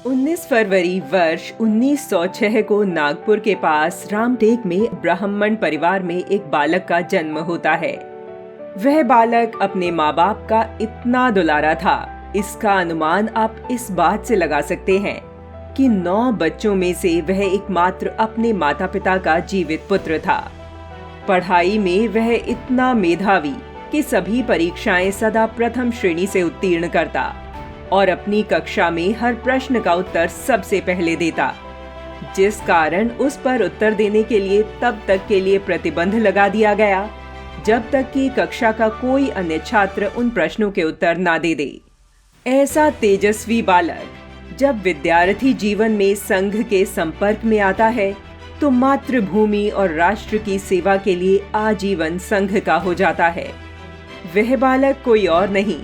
19 फरवरी वर्ष 1906 को नागपुर के पास रामटेक में ब्राह्मण परिवार में एक बालक का जन्म होता है। वह बालक अपने माँ बाप का इतना दुलारा था, इसका अनुमान आप इस बात से लगा सकते हैं कि 9 बच्चों में से वह एकमात्र अपने माता पिता का जीवित पुत्र था। पढ़ाई में वह इतना मेधावी कि सभी परीक्षाएं सदा प्रथम श्रेणी से उत्तीर्ण करता और अपनी कक्षा में हर प्रश्न का उत्तर सबसे पहले देता, जिस कारण उस पर उत्तर देने के लिए तब तक के लिए प्रतिबंध लगा दिया गया जब तक कि कक्षा का कोई अन्य छात्र उन प्रश्नों के उत्तर ना दे दे। ऐसा तेजस्वी बालक जब विद्यार्थी जीवन में संघ के संपर्क में आता है तो मातृभूमि और राष्ट्र की सेवा के लिए आजीवन संघ का हो जाता है। वह बालक कोई और नहीं,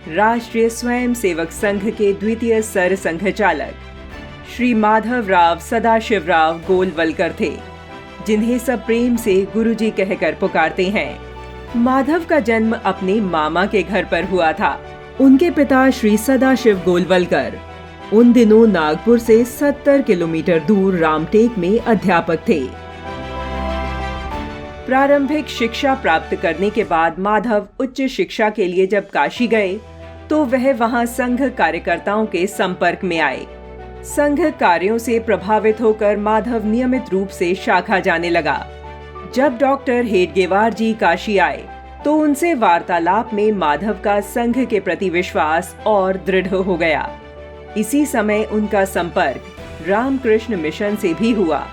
राष्ट्रीय स्वयं सेवक संघ के द्वितीय सर संघचालक श्री माधवराव सदाशिवराव गोलवलकर थे, जिन्हें सब प्रेम से गुरुजी कहकर पुकारते हैं। माधव का जन्म अपने मामा के घर पर हुआ था। उनके पिता श्री सदाशिव गोलवलकर उन दिनों नागपुर से 70 किलोमीटर दूर रामटेक में अध्यापक थे। प्रारंभिक शिक्षा प्राप्त करने के बाद माधव उच्च शिक्षा के लिए जब काशी गए तो वह वहां संघ कार्यकर्ताओं के संपर्क में आए। संघ कार्यों से प्रभावित होकर माधव नियमित रूप से शाखा जाने लगा। जब डॉक्टर हेडगेवार जी काशी आए तो उनसे वार्तालाप में माधव का संघ के प्रति विश्वास और दृढ़ हो गया। इसी समय उनका संपर्क रामकृष्ण मिशन से भी हुआ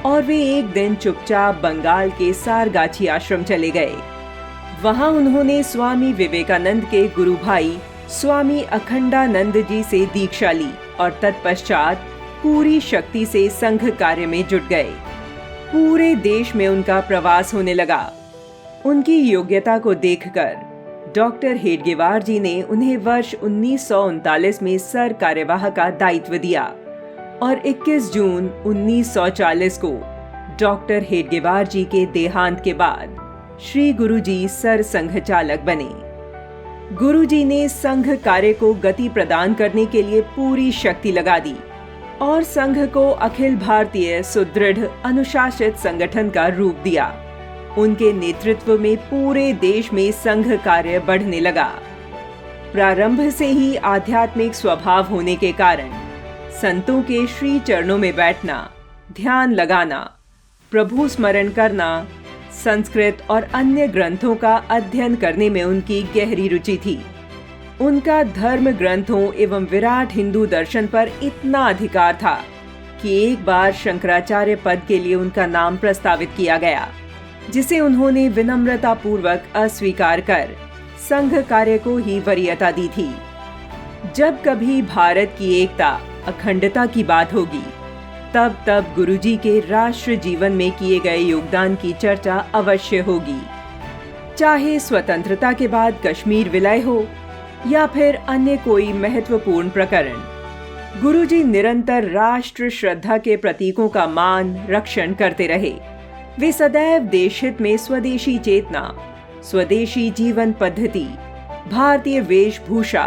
और वे एक दिन चुपचाप बंगाल के सारगाछी आश्रम चले गए। वहां उन्होंने स्वामी विवेकानंद के गुरु भाई स्वामी अखंडानंद जी से दीक्षा ली और तत्पश्चात पूरी शक्ति से संघ कार्य में जुट गए। पूरे देश में उनका प्रवास होने लगा। उनकी योग्यता को देखकर डॉक्टर हेडगेवार जी ने उन्हें वर्ष 1939 में सर कार्यवाह का दायित्व दिया और 21 जून 1940 को डॉक्टर हेडगेवार जी के देहांत के बाद श्री गुरुजी सर संघचालक बने। गुरुजी ने संघ कार्य को गति प्रदान करने के लिए पूरी शक्ति लगा दी और संघ को अखिल भारतीय सुदृढ़ अनुशासित संगठन का रूप दिया। उनके नेतृत्व में पूरे देश में संघ कार्य बढ़ने लगा। प्रारंभ से ही आध्यात्मिक स्वभाव होने के कारण संतों के श्री चरणों में बैठना, ध्यान लगाना, प्रभु स्मरण करना, संस्कृत और अन्य ग्रंथों का अध्ययन करने में उनकी गहरी रुचि थी। उनका धर्म ग्रंथों एवं विराट हिंदू दर्शन पर इतना अधिकार था कि एक बार शंकराचार्य पद के लिए उनका नाम प्रस्तावित किया गया, जिसे उन्होंने विनम्रता पूर्वक अस्वीकार कर संघ कार्य को ही वरीयता दी थी। जब कभी भारत की एकता, अखंडता की बात होगी, तब तब गुरुजी के राष्ट्र जीवन में किए गए योगदान की चर्चा अवश्य होगी। चाहे स्वतंत्रता के बाद कश्मीर विलय हो या फिर अन्य कोई महत्वपूर्ण प्रकरण, गुरुजी निरंतर राष्ट्र श्रद्धा के प्रतीकों का मान रक्षण करते रहे। वे सदैव देशहित में स्वदेशी चेतना, स्वदेशी जीवन पद्धति, भारतीय वेशभूषा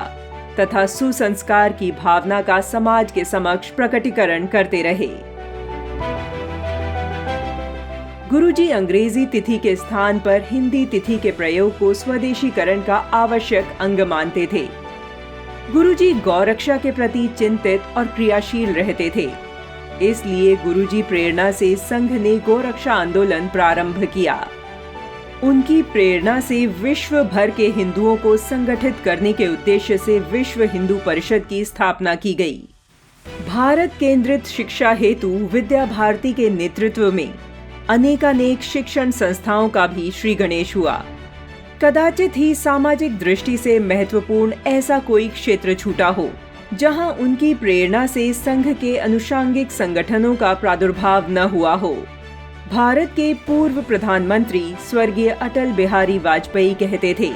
तथा सुसंस्कार की भावना का समाज के समक्ष प्रकटीकरण करते रहे। गुरुजी अंग्रेजी तिथि के स्थान पर हिंदी तिथि के प्रयोग को स्वदेशीकरण का आवश्यक अंग मानते थे। गुरुजी गौरक्षा के प्रति चिंतित और क्रियाशील रहते थे। इसलिए गुरुजी प्रेरणा से संघ ने गोरक्षा आंदोलन प्रारंभ किया। उनकी प्रेरणा से विश्व भर के हिंदुओं को संगठित करने के उद्देश्य से विश्व हिंदू परिषद की स्थापना की गई। भारत केंद्रित शिक्षा हेतु विद्या भारती के नेतृत्व में अनेकानेक शिक्षण संस्थाओं का भी श्री गणेश हुआ। कदाचित ही सामाजिक दृष्टि से महत्वपूर्ण ऐसा कोई क्षेत्र छूटा हो जहां उनकी प्रेरणा से संघ के अनुषांगिक संगठनों का प्रादुर्भाव न हुआ हो। भारत के पूर्व प्रधानमंत्री स्वर्गीय अटल बिहारी वाजपेयी कहते थे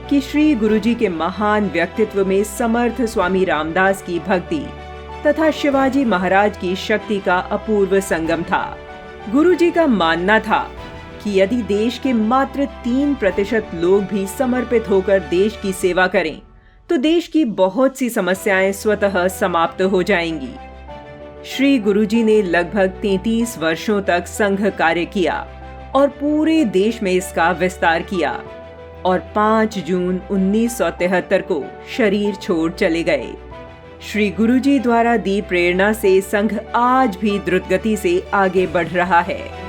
कि श्री गुरुजी के महान व्यक्तित्व में समर्थ स्वामी रामदास की भक्ति तथा शिवाजी महाराज की शक्ति का अपूर्व संगम था। गुरुजी का मानना था कि यदि देश के मात्र 3% लोग भी समर्पित होकर देश की सेवा करें तो देश की बहुत सी समस्याएं स्वतः समाप्त हो जाएंगी। श्री गुरुजी ने लगभग 33 वर्षों तक संघ कार्य किया और पूरे देश में इसका विस्तार किया और 5 जून 1973 को शरीर छोड़ चले गए। श्री गुरुजी द्वारा दी प्रेरणा से संघ आज भी द्रुत गति से आगे बढ़ रहा है।